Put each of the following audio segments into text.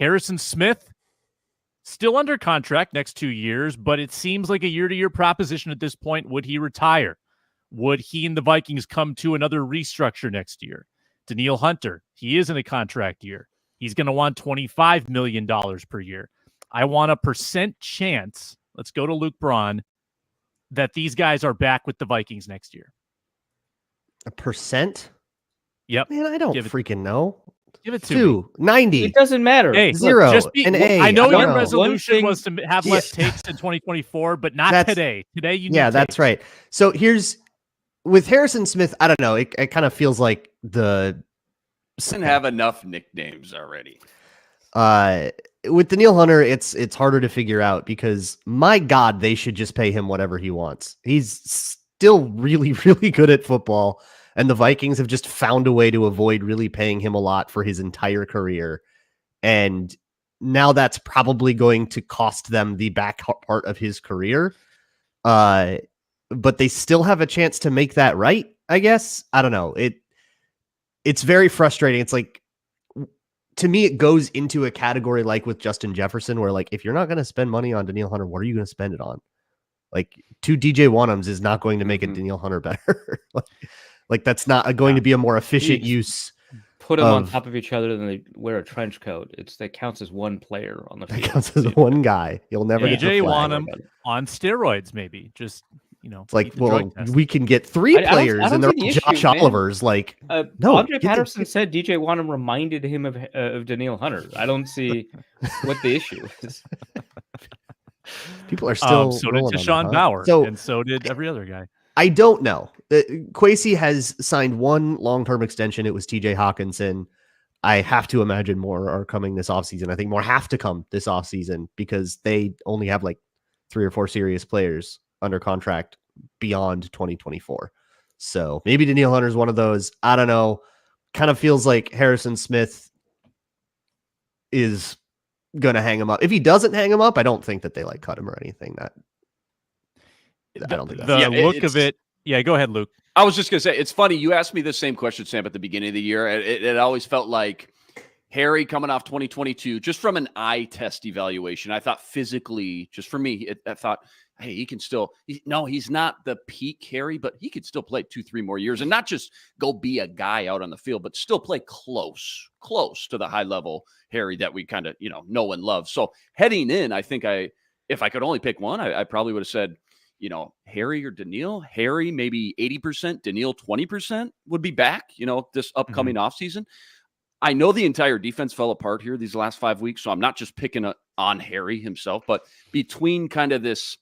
Harrison Smith, still under contract next 2 years, but it seems like a year-to-year proposition at this point. Would he retire? Would he and the Vikings come to another restructure next year? Danielle Hunter, he is in a contract year. He's going to want $25 million per year. I want a percent chance, let's go to Luke Braun, that these guys are back with the Vikings next year. A percent? Yep. Man, I don't freaking know. Give it to me. 90. It doesn't matter. Hey, 0, just an A. I know your know. resolution was to have less takes in 2024, but not today. Today you need that's takes. right. So here's with Harrison Smith, I don't know. It kind of feels like doesn't have enough nicknames already. With Danielle Hunter, it's harder to figure out because my God, they should just pay him whatever he wants. He's still really, really good at football, and the Vikings have just found a way to avoid really paying him a lot for his entire career. And now that's probably going to cost them the back part of his career. But they still have a chance to make that right, I guess. I don't know. It's very frustrating. It's like, to me, it goes into a category like with Justin Jefferson, where like, if you're not going to spend money on Danielle Hunter, what are you going to spend it on? Like 2 DJ Wanhams is not going to make a Danielle Hunter better. like that's not going to be a more efficient use. Put them on top of each other, then they wear a trench coat. That counts as one player on the field. That counts as one guy. You'll never get DJ the flag. Wanham on steroids, maybe. Just, it's like, well, we can get 3 players and they're Josh Olivers. Like, no. Andre Patterson said DJ Wanham reminded him of Danielle Hunter. I don't see what the issue is. People are still. So did Deshaun Bauer, and so did every other guy. I don't know. Kwesi has signed 1 long-term extension. It was TJ Hawkinson. I have to imagine more are coming this offseason. I think more have to come this offseason because they only have like 3 or 4 serious players under contract beyond 2024. So maybe Danielle Hunter is one of those. I don't know. Kind of feels like Harrison Smith is going to hang him up. If he doesn't hang him up, I don't think that they like cut him or anything. I don't think the look of it. Yeah, go ahead, Luke. I was just going to say, it's funny. You asked me the same question, Sam, at the beginning of the year. It always felt like Harry coming off 2022, just from an eye test evaluation, I thought physically, just for me, I thought, hey, he can still, he's not the peak Harry, but he could still play 2-3 more years and not just go be a guy out on the field, but still play close to the high level Harry that we kind of, know and love. So heading in, I think if I could only pick one, I probably would have said, Harry or Danielle. Harry, maybe 80%, Danielle 20% would be back, this upcoming offseason. I know the entire defense fell apart here these last 5 weeks, so I'm not just picking on Harry himself, but between kind of this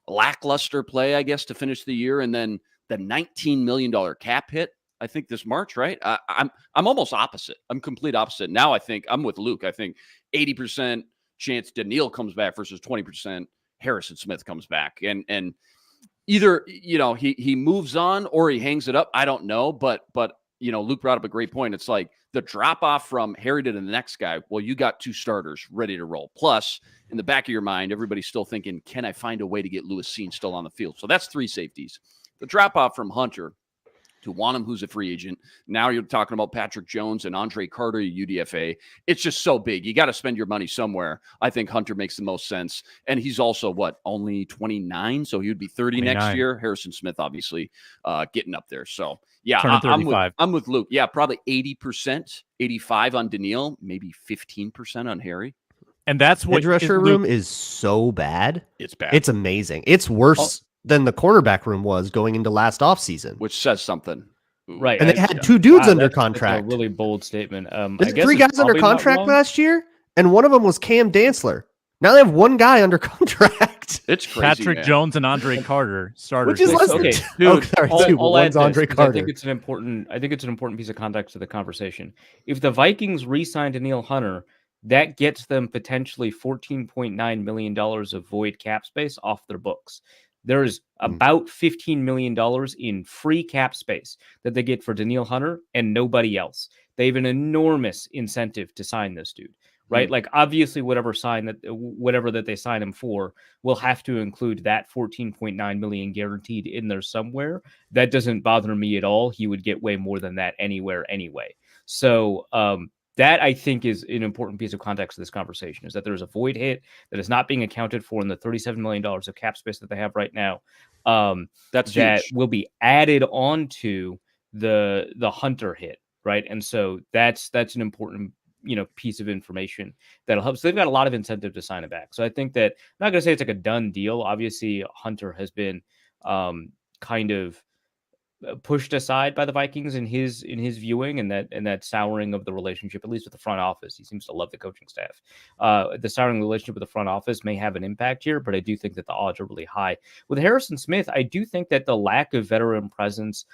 lackluster play, I guess, to finish the year and then the $19 million cap hit, I think this March, right? I'm almost opposite. I'm complete opposite. Now I think I'm with Luke. I think 80% chance Danielle comes back versus 20% Harrison Smith comes back. And either, he moves on or he hangs it up. I don't know, but Luke brought up a great point. It's like the drop off from Harry to the next guy. Well, you got 2 starters ready to roll. Plus, in the back of your mind, everybody's still thinking, can I find a way to get Lewis Seen still on the field? So that's 3 safeties. The drop off from Hunter to Wanham, who's a free agent. Now you're talking about Patrick Jones and Andre Carter, UDFA. It's just so big. You got to spend your money somewhere. I think Hunter makes the most sense. And he's also, only 29? So he would be 30 next year. Harrison Smith, obviously, getting up there. So, yeah, I'm with Luke. Yeah, probably 80%, 85% on Danielle, maybe 15% on Harry. And that's what edge rusher room is so bad. It's bad. It's amazing. It's worse than the cornerback room was going into last offseason. Which says something. Right. And they had 2 dudes under contract. That's a really bold statement. There's 3 guys under contract last year, and one of them was Cam Dantzler. Now they have 1 guy under contract. It's crazy. Patrick Jones and Andre Carter starters. Which is less than 2. Dude, sorry, one's Andre Carter. I think it's an important piece of context to the conversation. If the Vikings re-sign Danielle Hunter, that gets them potentially $14.9 million of void cap space off their books. There is about $15 million in free cap space that they get for Danielle Hunter and nobody else. They have an enormous incentive to sign this dude, right? Like obviously whatever that they sign him for will have to include that $14.9 million guaranteed in there somewhere. That doesn't bother me at all. He would get way more than that anywhere anyway. So that I think is an important piece of context of this conversation, is that there's a void hit that is not being accounted for in the $37 million of cap space that they have right now. That's that huge. will be added onto the Hunter hit, right? And so that's an important piece of information that'll help. So they've got a lot of incentive to sign it back. So I think that, I'm not going to say it's like a done deal. Obviously, Hunter has been kind of pushed aside by the Vikings in his viewing, and that souring of the relationship, at least with the front office. He seems to love the coaching staff. The souring relationship with the front office may have an impact here, but I do think that the odds are really high. With Harrison Smith, I do think that the lack of veteran presence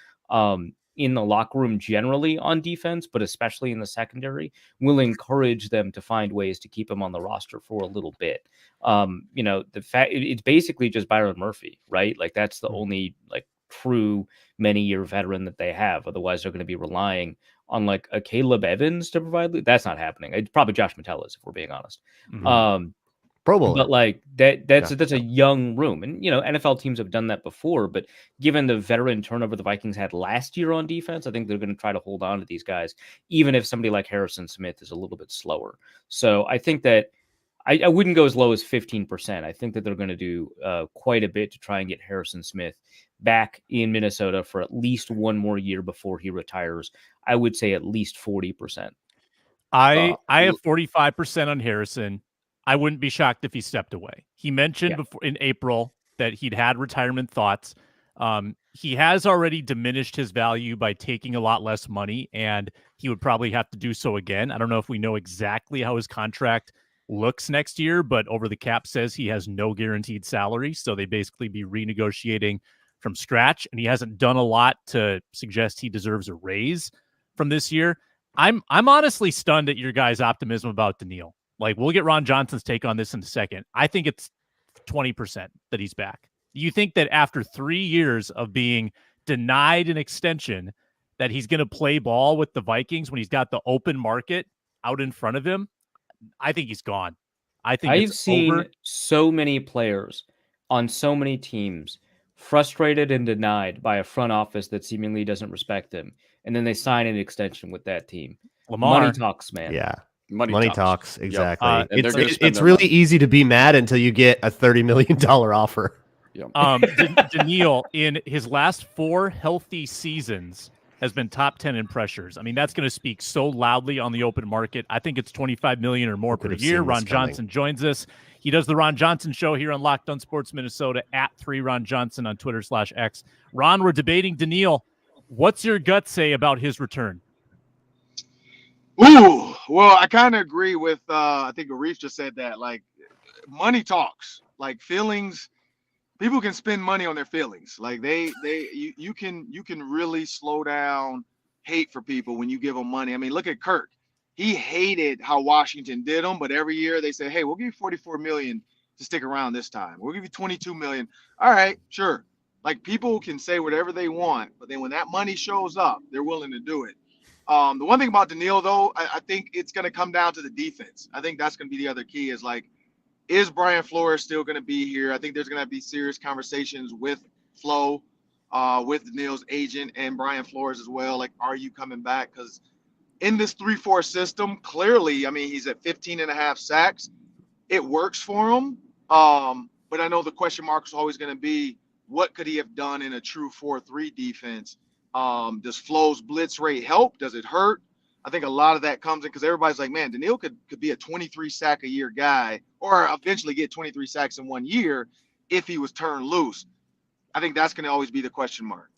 in the locker room generally on defense, but especially in the secondary, will encourage them to find ways to keep him on the roster for a little bit. The fact it's basically just Byron Murphy, right? Like that's the only true many-year veteran that they have. Otherwise, they're going to be relying on like a Caleb Evans to provide. That's not happening. It's probably Josh Metellus, if we're being honest. Pro Bowler. But like that's a young room, and NFL teams have done that before. But given the veteran turnover the Vikings had last year on defense, I think they're going to try to hold on to these guys, even if somebody like Harrison Smith is a little bit slower. So I think that I wouldn't go as low as 15%. I think that they're going to do quite a bit to try and get Harrison Smith back in Minnesota for at least one more year before he retires. I would say at least 40%. I have 45% on Harrison. I wouldn't be shocked if he stepped away. He mentioned before in April that he'd had retirement thoughts. He has already diminished his value by taking a lot less money, and he would probably have to do so again. I don't know if we know exactly how his contract looks next year, but over the cap says he has no guaranteed salary, so they basically be renegotiating from scratch, and he hasn't done a lot to suggest he deserves a raise from this year. I'm honestly stunned at your guys' optimism about Danielle. Like, we'll get Ron Johnson's take on this in a second. I think it's 20% that he's back. Do you think that after 3 years of being denied an extension, that he's going to play ball with the Vikings when he's got the open market out in front of him? I think he's gone. I think I've seen so many players on so many teams frustrated and denied by a front office that seemingly doesn't respect them, and then they sign an extension with that team. Lamar. Money talks, man. Yeah. Money talks. Exactly. Yep. It's really easy to be mad until you get a $30 million offer. Yep. Danielle, in his last 4 healthy seasons, has been top 10 in pressures. I mean, that's going to speak so loudly on the open market. I think it's 25 million or more per year. Ron Johnson joins us. He does the Ron Johnson Show here on Locked On Sports Minnesota at 3Ron Johnson on Twitter/X. Ron, we're debating Danielle. What's your gut say about his return? Ooh, well, I kind of agree with, I think Arif just said that, like, money talks, like feelings. People can spend money on their feelings. Like you can really slow down hate for people when you give them money. I mean, look at Kirk. He hated how Washington did him, but every year they say, hey, we'll give you $44 million to stick around this time. We'll give you $22 million. All right, sure. Like, people can say whatever they want, but then when that money shows up, they're willing to do it. The one thing about Danielle, though, I think it's going to come down to the defense. I think that's going to be the other key, is like, is Brian Flores still going to be here? I think there's going to be serious conversations with Flo, with Danielle's agent and Brian Flores as well. Like, are you coming back? Because in this 3-4 system, clearly, I mean, he's at 15.5 sacks. It works for him. But I know the question mark is always going to be, what could he have done in a true 4-3 defense? Does Flo's blitz rate help? Does it hurt? I think a lot of that comes in because everybody's like, man, Danielle could be a 23 sack a year guy, or eventually get 23 sacks in 1 year if he was turned loose. I think that's going to always be the question mark.